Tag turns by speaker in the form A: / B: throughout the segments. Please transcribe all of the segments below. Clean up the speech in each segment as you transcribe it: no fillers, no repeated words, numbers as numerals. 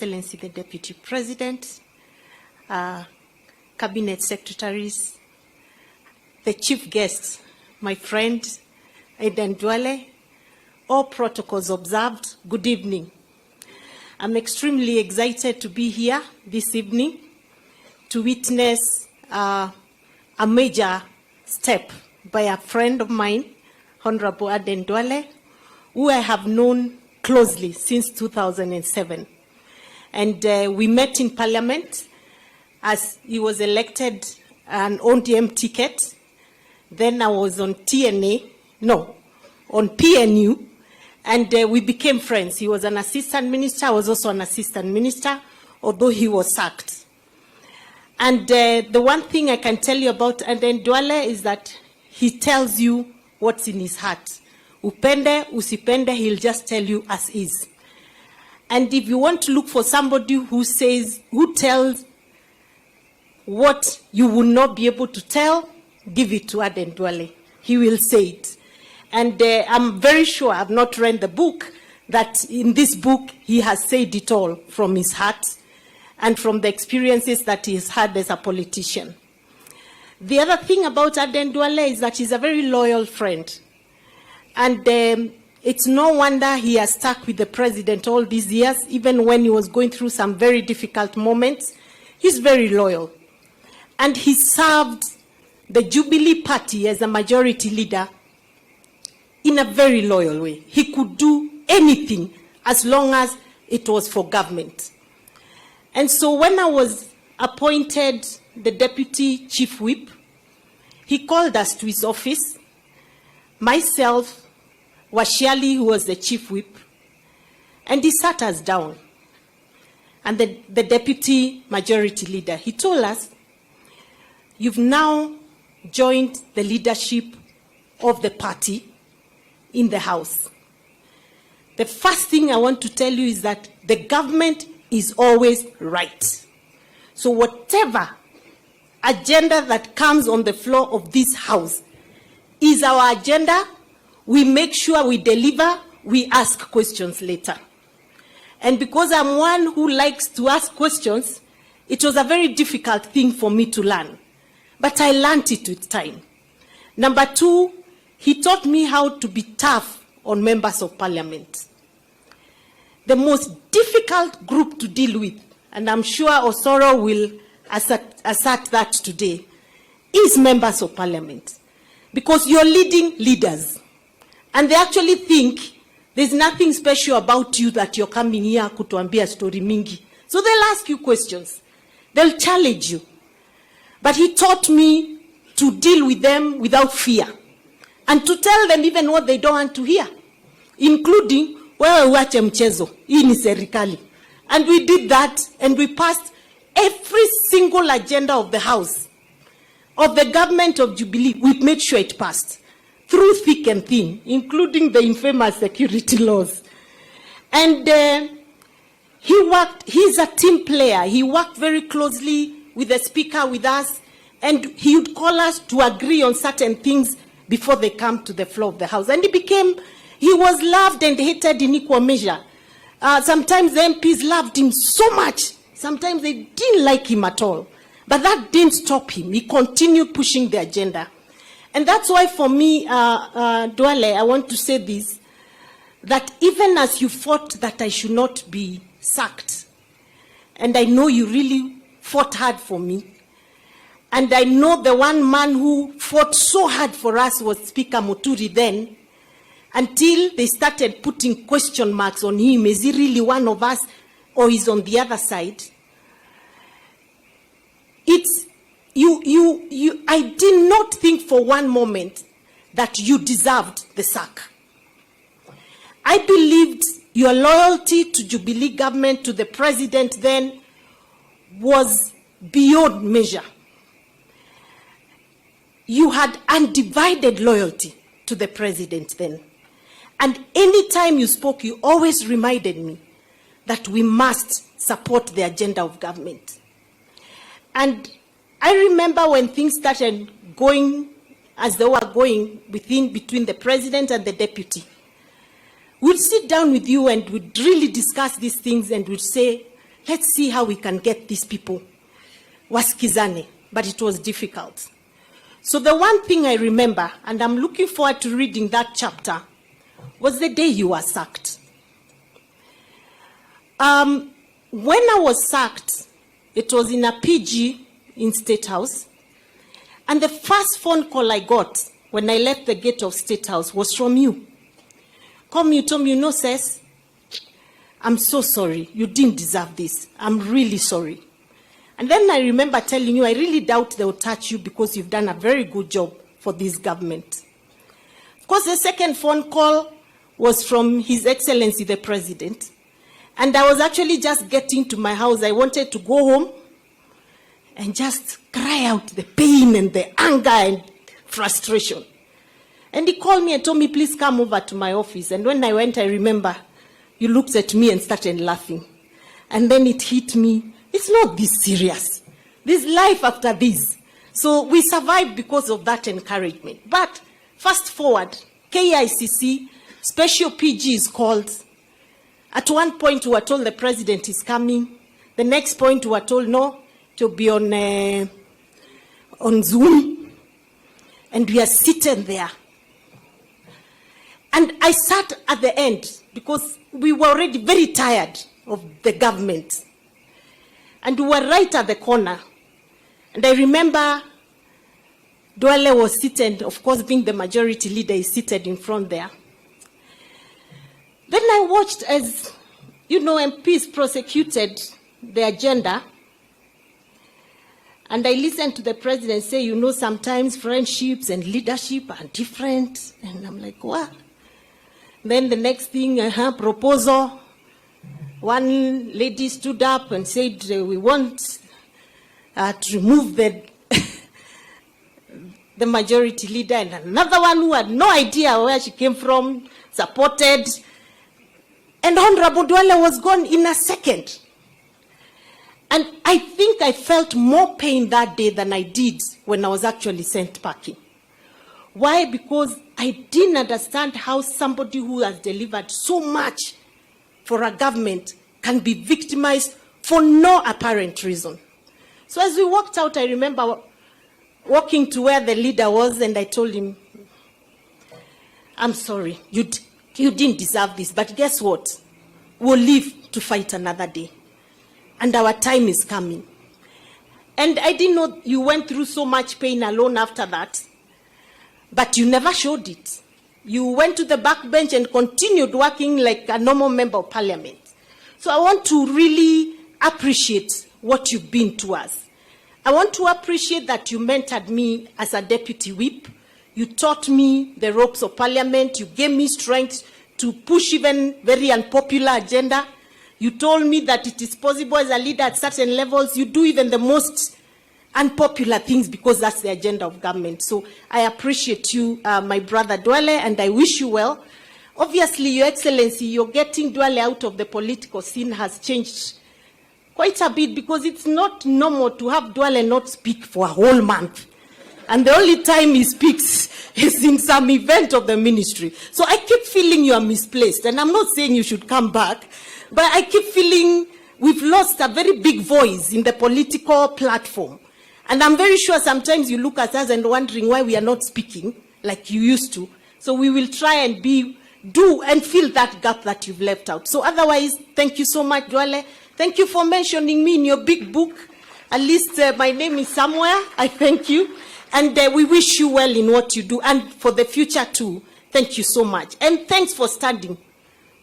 A: Excellency the Deputy President, Cabinet Secretaries, the Chief Guest, my friend Aden Duale, all protocols observed, good evening. I'm extremely excited to be here this evening to witness a major step by a friend of mine, Honorable Aden Duale, who I have known closely since 2007. And we met in Parliament as he was elected an ODM ticket. Then I was on on PNU, and we became friends. He was an assistant minister. I was also an assistant minister, although he was sacked. And the one thing I can tell you about Aden Duale is that he tells you what's in his heart. Upende, usipende, he'll just tell you as is. And if you want to look for somebody who tells what you will not be able to tell, give it to Aden Duale. He will say it. And I'm very sure, I've not read the book, that in this book he has said it all from his heart and from the experiences that he's had as a politician. The other thing about Aden Duale is that he's a very loyal friend. And it's no wonder he has stuck with the president all these years, even when he was going through some very difficult moments. He's very loyal. And he served the Jubilee Party as a majority leader in a very loyal way. He could do anything as long as it was for government. And so when I was appointed the Deputy Chief Whip, he called us to his office, myself, Washiali, who was the Chief Whip, and he sat us down. And the Deputy Majority Leader, he told us, you've now joined the leadership of the party in the House. The first thing I want to tell you is that the government is always right. So whatever agenda that comes on the floor of this House is our agenda. We make sure we deliver, we ask questions later. And because I'm one who likes to ask questions, it was a very difficult thing for me to learn. But I learned it with time. Number two, he taught me how to be tough on members of parliament. The most difficult group to deal with, and I'm sure Osoro will assert that today, is members of parliament. Because you're leading leaders. And they actually think there's nothing special about you that you're coming here kutuambia story mingi. So they'll ask you questions. They'll challenge you. But he taught me to deal with them without fear. And to tell them even what they don't want to hear. Including, wewe uache mchezo, hii ni serikali. And we did that, and we passed every single agenda of the House, of the government of Jubilee. We made sure it passed. Through thick and thin, including the infamous security laws. And he's a team player. He worked very closely with the speaker, with us, and he would call us to agree on certain things before they come to the floor of the House. And he was loved and hated in equal measure. Sometimes the MPs loved him so much. Sometimes they didn't like him at all. But that didn't stop him. He continued pushing the agenda. And that's why for me, Duale, I want to say this, that even as you fought that I should not be sacked, and I know you really fought hard for me, and I know the one man who fought so hard for us was Speaker Muturi then, until they started putting question marks on him, is he really one of us, or is on the other side? I did not think for one moment that you deserved the sack. I believed your loyalty to Jubilee government, to the president then, was beyond measure. You had undivided loyalty to the president then. And any time you spoke, you always reminded me that we must support the agenda of government. And I remember when things started going as they were going between the president and the deputy. We'll sit down with you and we'd really discuss these things and we'd say, let's see how we can get these people wasikizane, but it was difficult. So the one thing I remember, and I'm looking forward to reading that chapter, was the day you were sacked. When I was sacked, it was in a PG in State House, and the first phone call I got when I left the gate of State House was from you. Come, you told me, no, Cess, I'm so sorry. You didn't deserve this. I'm really sorry. And then I remember telling you, I really doubt they'll touch you because you've done a very good job for this government. Of course, the second phone call was from His Excellency, the President. And I was actually just getting to my house. I wanted to go home and just cry out the pain and the anger and frustration. And he called me and told me, please come over to my office. And when I went, I remember you looked at me and started laughing. And then it hit me, it's not this serious. There's life after this. So we survived because of that encouragement. But fast forward, KICC, special PG is called. At one point, we were told the president is coming. The next point, we were told, no, to be on Zoom. And we are sitting there. And I sat at the end because we were already very tired of the government. And we were right at the corner. And I remember Duale was seated, of course, being the majority leader, is seated in front there. Then I watched as, MPs prosecuted the agenda. And I listened to the president say, sometimes friendships and leadership are different. And I'm like, what? Then the next thing, proposal. One lady stood up and said, we want to remove the majority leader. And another one who had no idea where she came from, supported. And Honorable Duale was gone in a second. And I think I felt more pain that day than I did when I was actually sent packing. Why? Because I didn't understand how somebody who has delivered so much for a government can be victimized for no apparent reason. So as we walked out, I remember walking to where the leader was, and I told him, I'm sorry, you didn't deserve this, but guess what? We'll live to fight another day. And our time is coming. And I didn't know you went through so much pain alone after that, but you never showed it. You went to the backbench and continued working like a normal member of parliament. So I want to really appreciate what you've been to us. I want to appreciate that you mentored me as a deputy whip. You taught me the ropes of parliament. You gave me strength to push even very unpopular agenda. You told me that it is possible as a leader at certain levels, you do even the most unpopular things because that's the agenda of government. So I appreciate you, my brother Duale, and I wish you well. Obviously, Your Excellency, you're getting Duale out of the political scene has changed quite a bit because it's not normal to have Duale not speak for a whole month. And the only time he speaks is in some event of the ministry. So I keep feeling you are misplaced. And I'm not saying you should come back, but I keep feeling we've lost a very big voice in the political platform. And I'm very sure sometimes you look at us and wondering why we are not speaking like you used to. So we will try and do and fill that gap that you've left out. So otherwise, thank you so much, Duale. Thank you for mentioning me in your big book. At least my name is somewhere. I thank you. And we wish you well in what you do. And for the future too, thank you so much. And thanks for standing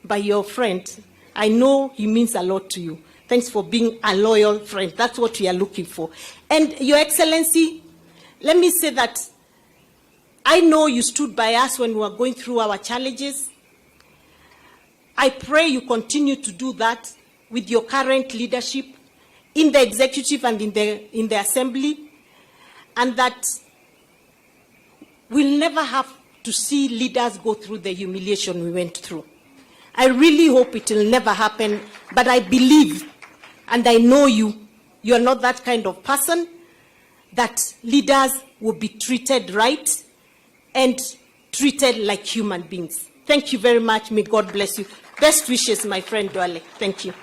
A: by your friend. I know he means a lot to you. Thanks for being a loyal friend. That's what we are looking for. And Your Excellency, let me say that I know you stood by us when we were going through our challenges. I pray you continue to do that with your current leadership in the executive and in the assembly, and that we'll never have to see leaders go through the humiliation we went through. I really hope it will never happen, but I believe and I know you're not that kind of person, that leaders will be treated right and treated like human beings. Thank you very much. May God bless you. Best wishes, my friend Duale. Thank you.